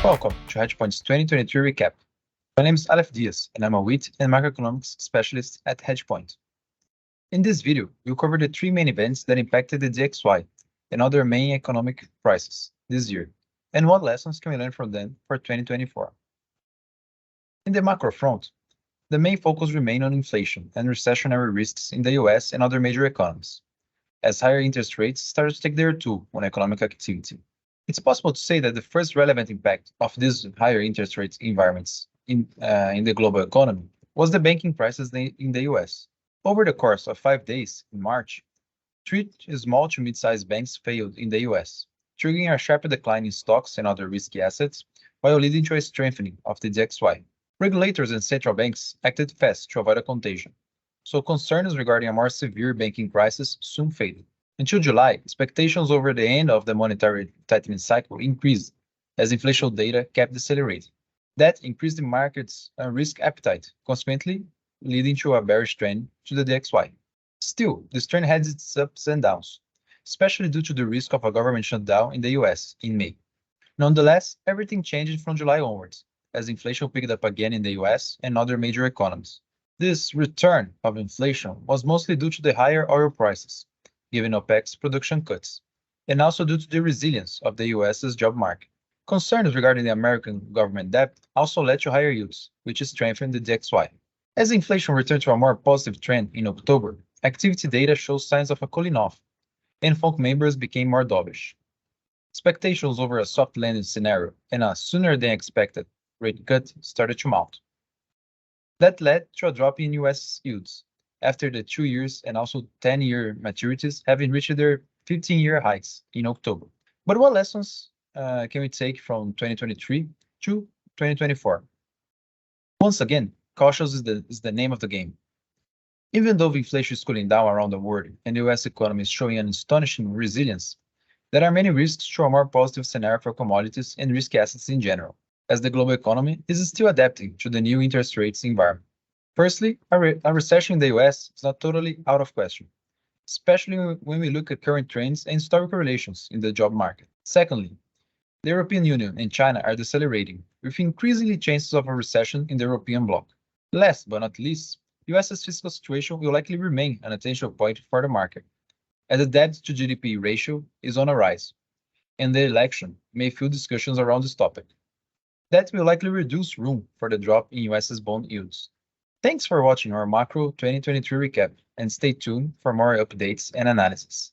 Welcome to HedgePoint's 2023 recap. My name is Aleph Diaz, and I'm a wheat and macroeconomics specialist at HedgePoint. In this video, we'll cover the three main events that impacted the DXY and other main economic prices this year, and what lessons can we learn from them for 2024. In the macro front, the main focus remained on inflation and recessionary risks in the US and other major economies, as higher interest rates started to take their toll on economic activity. It's possible to say that the first relevant impact of these higher interest rates environments in the global economy was the banking crisis in the US. Over the course of 5 days in March, three small to mid-sized banks failed in the US, triggering a sharp decline in stocks and other risky assets, while leading to a strengthening of the DXY. Regulators and central banks acted fast to avoid a contagion, so concerns regarding a more severe banking crisis soon faded. Until July, expectations over the end of the monetary tightening cycle increased as inflation data kept decelerating. That increased the market's risk appetite, consequently leading to a bearish trend to the DXY. Still, this trend has its ups and downs, especially due to the risk of a government shutdown in the US in May. Nonetheless, everything changed from July onwards, as inflation picked up again in the US and other major economies. This return of inflation was mostly due to the higher oil prices, given OPEC's production cuts, and also due to the resilience of the US's job market. Concerns regarding the American government debt also led to higher yields, which strengthened the DXY. As inflation returned to a more positive trend in October, activity data shows signs of a cooling off, and FONC members became more dovish. Expectations over a soft landing scenario and a sooner-than-expected rate cut started to mount. That led to a drop in US yields, after the 2 years and also 10-year maturities having reached their 15-year highs in October. But what lessons can we take from 2023 to 2024? Once again, cautious is the name of the game. Even though inflation is cooling down around the world and the US economy is showing an astonishing resilience, there are many risks to a more positive scenario for commodities and risky assets in general, as the global economy is still adapting to the new interest rates environment. Firstly, a recession in the US is not totally out of question, especially when we look at current trends and historical relations in the job market. Secondly, the European Union and China are decelerating, with increasingly chances of a recession in the European bloc. Last but not least, US's fiscal situation will likely remain an attention point for the market, as the debt-to-GDP ratio is on a rise, and the election may fuel discussions around this topic. That will likely reduce room for the drop in US's bond yields. Thanks for watching our Macro 2023 recap, and stay tuned for more updates and analysis.